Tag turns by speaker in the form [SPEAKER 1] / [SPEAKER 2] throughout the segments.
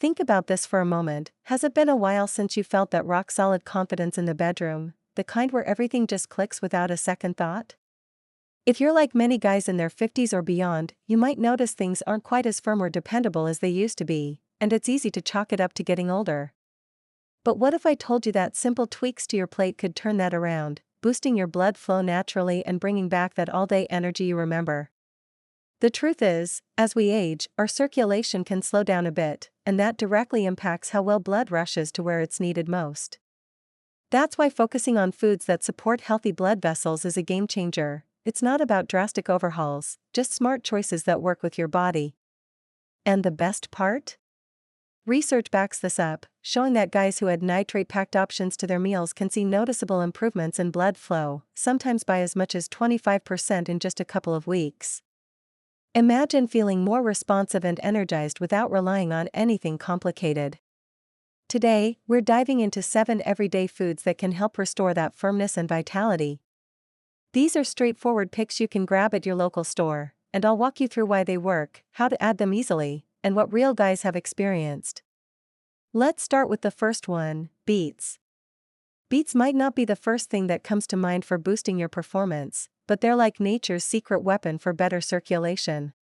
[SPEAKER 1] Think about this for a moment. Has it been a while since you felt that rock-solid confidence in the bedroom, the kind where everything just clicks without a second thought? If you're like many guys in their 50s or beyond, you might notice things aren't quite as firm or dependable as they used to be, and it's easy to chalk it up to getting older. But what if I told you that simple tweaks to your plate could turn that around, boosting your blood flow naturally and bringing back that all-day energy you remember? The truth is, as we age, our circulation can slow down a bit, and that directly impacts how well blood rushes to where it's needed most. That's why focusing on foods that support healthy blood vessels is a game changer. It's not about drastic overhauls, just smart choices that work with your body. And the best part? Research backs this up, showing that guys who add nitrate-packed options to their meals can see noticeable improvements in blood flow, sometimes by as much as 25% in just a couple of weeks. Imagine feeling more responsive and energized without relying on anything complicated. Today, we're diving into 7 everyday foods that can help restore that firmness and vitality. These are straightforward picks you can grab at your local store, and I'll walk you through why they work, how to add them easily, and what real guys have experienced. Let's start with the first one, beets. Beets might not be the first thing that comes to mind for boosting your performance, but they're like nature's secret weapon for better circulation.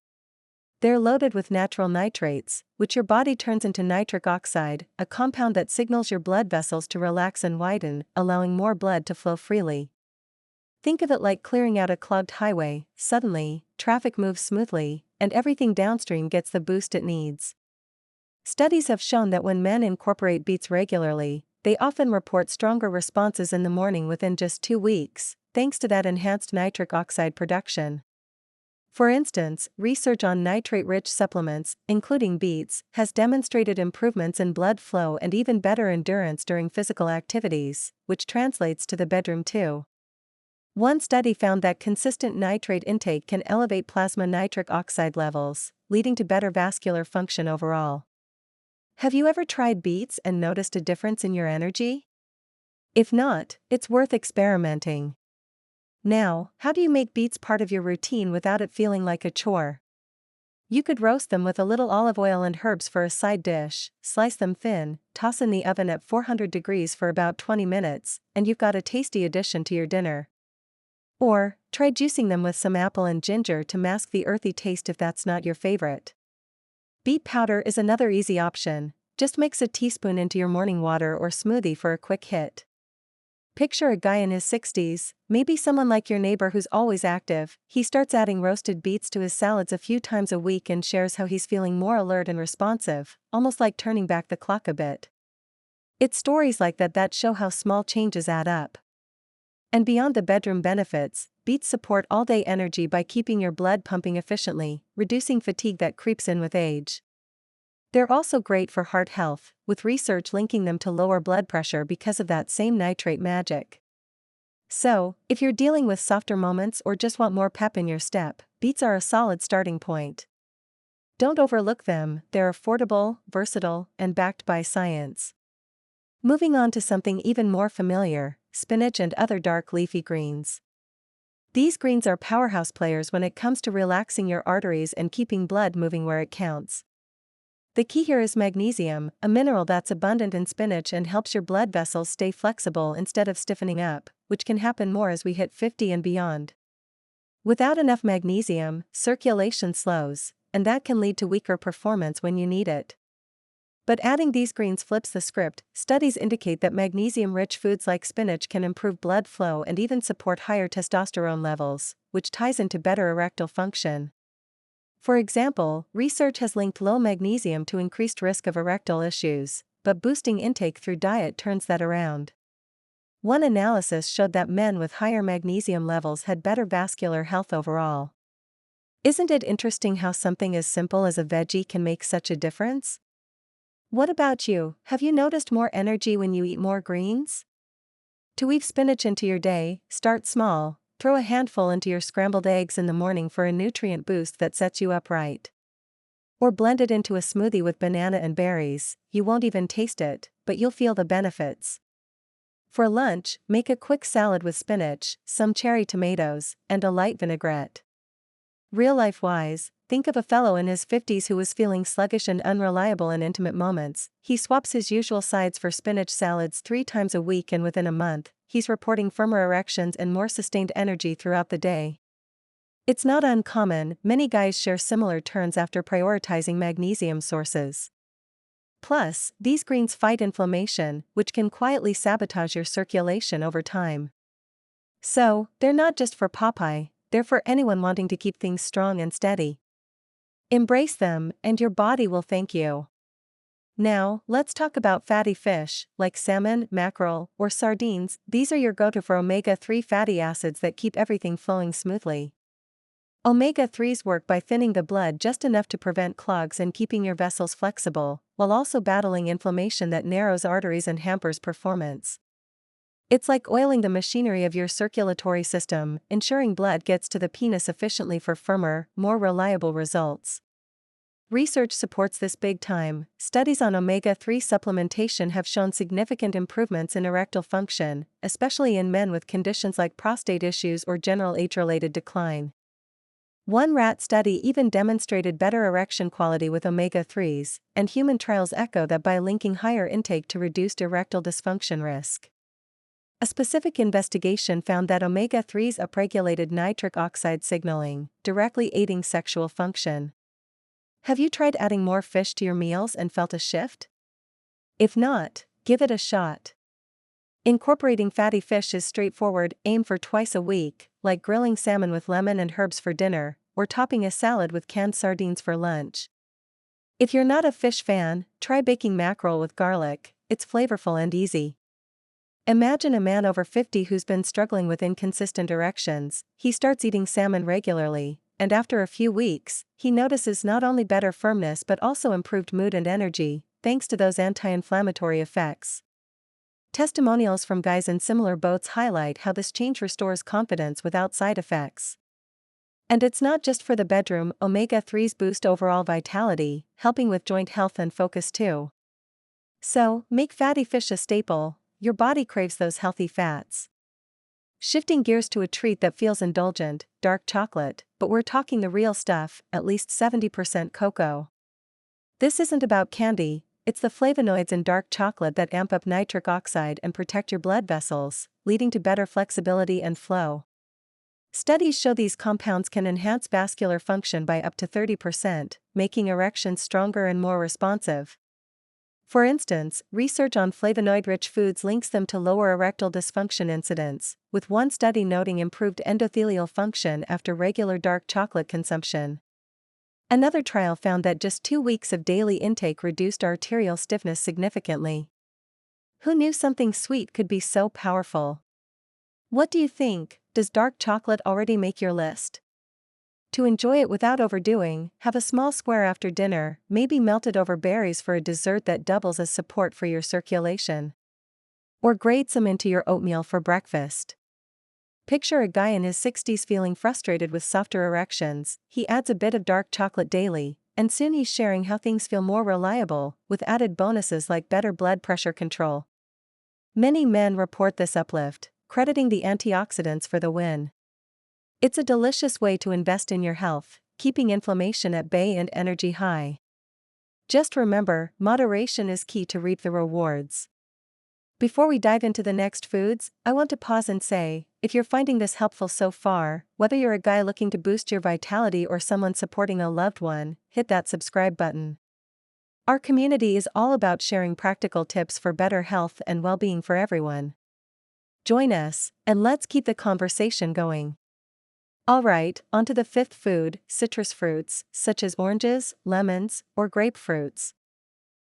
[SPEAKER 1] They're loaded with natural nitrates, which your body turns into nitric oxide, a compound that signals your blood vessels to relax and widen, allowing more blood to flow freely. Think of it like clearing out a clogged highway. Suddenly, traffic moves smoothly, and everything downstream gets the boost it needs. Studies have shown that when men incorporate beets regularly, they often report stronger responses in the morning within just 2 weeks, thanks to that enhanced nitric oxide production. For instance, research on nitrate-rich supplements, including beets, has demonstrated improvements in blood flow and even better endurance during physical activities, which translates to the bedroom too. One study found that consistent nitrate intake can elevate plasma nitric oxide levels, leading to better vascular function overall. Have you ever tried beets and noticed a difference in your energy? If not, it's worth experimenting. Now, how do you make beets part of your routine without it feeling like a chore? You could roast them with a little olive oil and herbs for a side dish, slice them thin, toss in the oven at 400 degrees for about 20 minutes, and you've got a tasty addition to your dinner. Or, try juicing them with some apple and ginger to mask the earthy taste if that's not your favorite. Beet powder is another easy option. Just mix a teaspoon into your morning water or smoothie for a quick hit. Picture a guy in his 60s, maybe someone like your neighbor who's always active. He starts adding roasted beets to his salads a few times a week and shares how he's feeling more alert and responsive, almost like turning back the clock a bit. It's stories like that show how small changes add up. And beyond the bedroom benefits, beets support all-day energy by keeping your blood pumping efficiently, reducing fatigue that creeps in with age. They're also great for heart health, with research linking them to lower blood pressure because of that same nitrate magic. So, if you're dealing with softer moments or just want more pep in your step, beets are a solid starting point. Don't overlook them. They're affordable, versatile, and backed by science. Moving on to something even more familiar, spinach and other dark leafy greens. These greens are powerhouse players when it comes to relaxing your arteries and keeping blood moving where it counts. The key here is magnesium, a mineral that's abundant in spinach and helps your blood vessels stay flexible instead of stiffening up, which can happen more as we hit 50 and beyond. Without enough magnesium, circulation slows, and that can lead to weaker performance when you need it. But adding these greens flips the script. Studies indicate that magnesium-rich foods like spinach can improve blood flow and even support higher testosterone levels, which ties into better erectile function. For example, research has linked low magnesium to increased risk of erectile issues, but boosting intake through diet turns that around. One analysis showed that men with higher magnesium levels had better vascular health overall. Isn't it interesting how something as simple as a veggie can make such a difference? What about you? Have you noticed more energy when you eat more greens? To weave spinach into your day, start small. Throw a handful into your scrambled eggs in the morning for a nutrient boost that sets you up right. Or blend it into a smoothie with banana and berries. You won't even taste it, but you'll feel the benefits. For lunch, make a quick salad with spinach, some cherry tomatoes, and a light vinaigrette. Real-life wise, Think of a fellow in his 50s who was feeling sluggish and unreliable in intimate moments. He swaps his usual sides for spinach salads 3 times a week, and within a month, he's reporting firmer erections and more sustained energy throughout the day. It's not uncommon, many guys share similar turns after prioritizing magnesium sources. Plus, these greens fight inflammation, which can quietly sabotage your circulation over time. So, they're not just for Popeye, they're for anyone wanting to keep things strong and steady. Embrace them, and your body will thank you. Now, let's talk about fatty fish, like salmon, mackerel, or sardines. These are your go-to for omega-3 fatty acids that keep everything flowing smoothly. Omega-3s work by thinning the blood just enough to prevent clogs and keeping your vessels flexible, while also battling inflammation that narrows arteries and hampers performance. It's like oiling the machinery of your circulatory system, ensuring blood gets to the penis efficiently for firmer, more reliable results. Research supports this big time. Studies on omega-3 supplementation have shown significant improvements in erectile function, especially in men with conditions like prostate issues or general age-related decline. One rat study even demonstrated better erection quality with omega-3s, and human trials echo that by linking higher intake to reduced erectile dysfunction risk. A specific investigation found that omega-3s upregulated nitric oxide signaling, directly aiding sexual function. Have you tried adding more fish to your meals and felt a shift? If not, give it a shot. Incorporating fatty fish is straightforward. Aim for twice a week, like grilling salmon with lemon and herbs for dinner, or topping a salad with canned sardines for lunch. If you're not a fish fan, try baking mackerel with garlic. It's flavorful and easy. Imagine a man over 50 who's been struggling with inconsistent erections. He starts eating salmon regularly, and after a few weeks, he notices not only better firmness but also improved mood and energy, thanks to those anti-inflammatory effects. Testimonials from guys in similar boats highlight how this change restores confidence without side effects. And it's not just for the bedroom. Omega-3s boost overall vitality, helping with joint health and focus too. So, make fatty fish a staple. Your body craves those healthy fats. Shifting gears to a treat that feels indulgent, dark chocolate, but we're talking the real stuff, at least 70% cocoa. This isn't about candy, it's the flavonoids in dark chocolate that amp up nitric oxide and protect your blood vessels, leading to better flexibility and flow. Studies show these compounds can enhance vascular function by up to 30%, making erections stronger and more responsive. For instance, research on flavonoid-rich foods links them to lower erectile dysfunction incidence, with one study noting improved endothelial function after regular dark chocolate consumption. Another trial found that just 2 weeks of daily intake reduced arterial stiffness significantly. Who knew something sweet could be so powerful? What do you think? Does dark chocolate already make your list? To enjoy it without overdoing, have a small square after dinner, maybe melted over berries for a dessert that doubles as support for your circulation. Or grate some into your oatmeal for breakfast. Picture a guy in his 60s feeling frustrated with softer erections. He adds a bit of dark chocolate daily, and soon he's sharing how things feel more reliable, with added bonuses like better blood pressure control. Many men report this uplift, crediting the antioxidants for the win. It's a delicious way to invest in your health, keeping inflammation at bay and energy high. Just remember, moderation is key to reap the rewards. Before we dive into the next foods, I want to pause and say, if you're finding this helpful so far, whether you're a guy looking to boost your vitality or someone supporting a loved one, hit that subscribe button. Our community is all about sharing practical tips for better health and well-being for everyone. Join us, and let's keep the conversation going. Alright, onto the fifth food, citrus fruits, such as oranges, lemons, or grapefruits.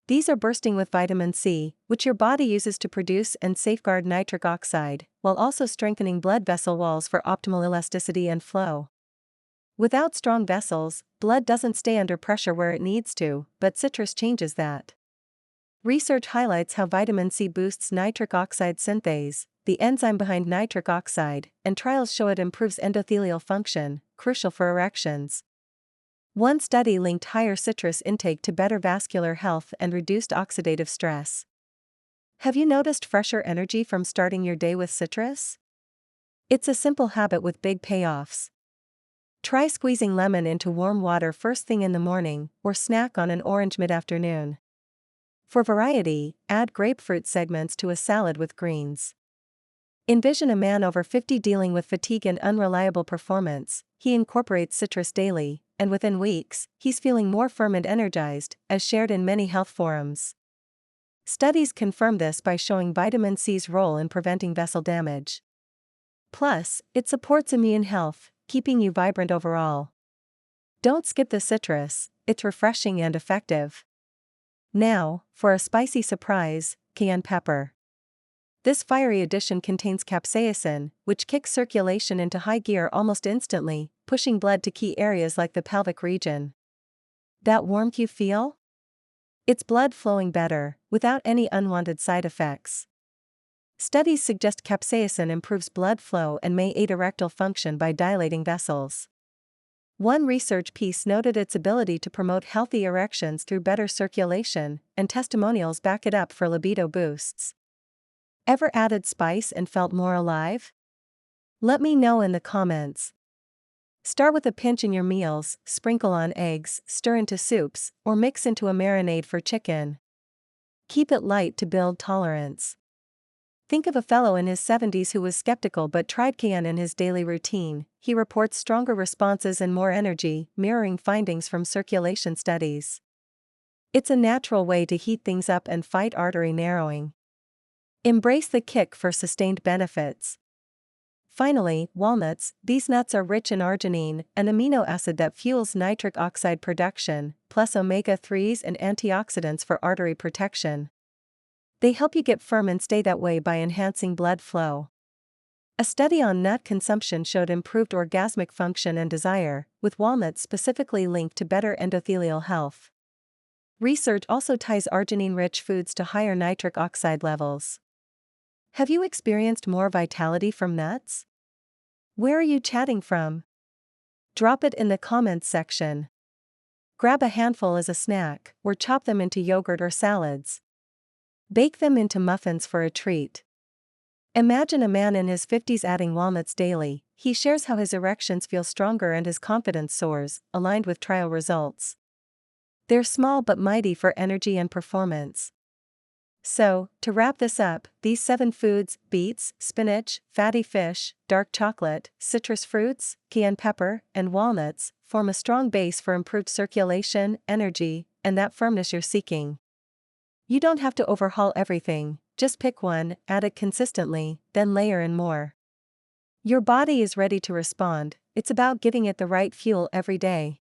[SPEAKER 1] These are bursting with vitamin C, which your body uses to produce and safeguard nitric oxide, while also strengthening blood vessel walls for optimal elasticity and flow. Without strong vessels, blood doesn't stay under pressure where it needs to, but citrus changes that. Research highlights how vitamin C boosts nitric oxide synthase, the enzyme behind nitric oxide, and trials show it improves endothelial function, crucial for erections. One study linked higher citrus intake to better vascular health and reduced oxidative stress. Have you noticed fresher energy from starting your day with citrus? It's a simple habit with big payoffs. Try squeezing lemon into warm water first thing in the morning, or snack on an orange mid-afternoon. For variety, add grapefruit segments to a salad with greens. Envision a man over 50 dealing with fatigue and unreliable performance. He incorporates citrus daily, and within weeks, he's feeling more firm and energized, as shared in many health forums. Studies confirm this by showing vitamin C's role in preventing vessel damage. Plus, it supports immune health, keeping you vibrant overall. Don't skip the citrus, it's refreshing and effective. Now, for a spicy surprise, cayenne pepper. This fiery addition contains capsaicin, which kicks circulation into high gear almost instantly, pushing blood to key areas like the pelvic region. That warmth you feel? It's blood flowing better, without any unwanted side effects. Studies suggest capsaicin improves blood flow and may aid erectile function by dilating vessels. One research piece noted its ability to promote healthy erections through better circulation, and testimonials back it up for libido boosts. Ever added spice and felt more alive? Let me know in the comments. Start with a pinch in your meals, sprinkle on eggs, stir into soups, or mix into a marinade for chicken. Keep it light to build tolerance. Think of a fellow in his 70s who was skeptical but tried cayenne in his daily routine. He reports stronger responses and more energy, mirroring findings from circulation studies. It's a natural way to heat things up and fight artery narrowing. Embrace the kick for sustained benefits. Finally, walnuts. These nuts are rich in arginine, an amino acid that fuels nitric oxide production, plus omega-3s and antioxidants for artery protection. They help you get firm and stay that way by enhancing blood flow. A study on nut consumption showed improved orgasmic function and desire, with walnuts specifically linked to better endothelial health. Research also ties arginine-rich foods to higher nitric oxide levels. Have you experienced more vitality from nuts? Where are you chatting from? Drop it in the comments section. Grab a handful as a snack, or chop them into yogurt or salads. Bake them into muffins for a treat. Imagine a man in his 50s adding walnuts daily. He shares how his erections feel stronger and his confidence soars, aligned with trial results. They're small but mighty for energy and performance. So, to wrap this up, these 7 foods, beets, spinach, fatty fish, dark chocolate, citrus fruits, cayenne pepper, and walnuts, form a strong base for improved circulation, energy, and that firmness you're seeking. You don't have to overhaul everything, just pick one, add it consistently, then layer in more. Your body is ready to respond, it's about giving it the right fuel every day.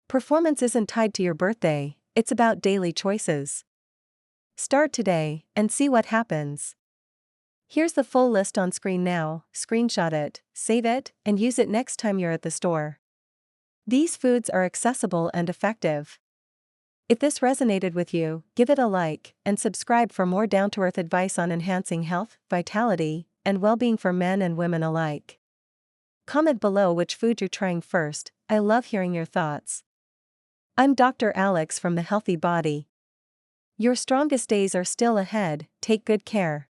[SPEAKER 1] Performance isn't tied to your birthday, it's about daily choices. Start today, and see what happens. Here's the full list on screen now. Screenshot it, save it, and use it next time you're at the store. These foods are accessible and effective. If this resonated with you, give it a like, and subscribe for more down-to-earth advice on enhancing health, vitality, and well-being for men and women alike. Comment below which food you're trying first. I love hearing your thoughts. I'm Dr. Alex from The Healthy Body. Your strongest days are still ahead, take good care.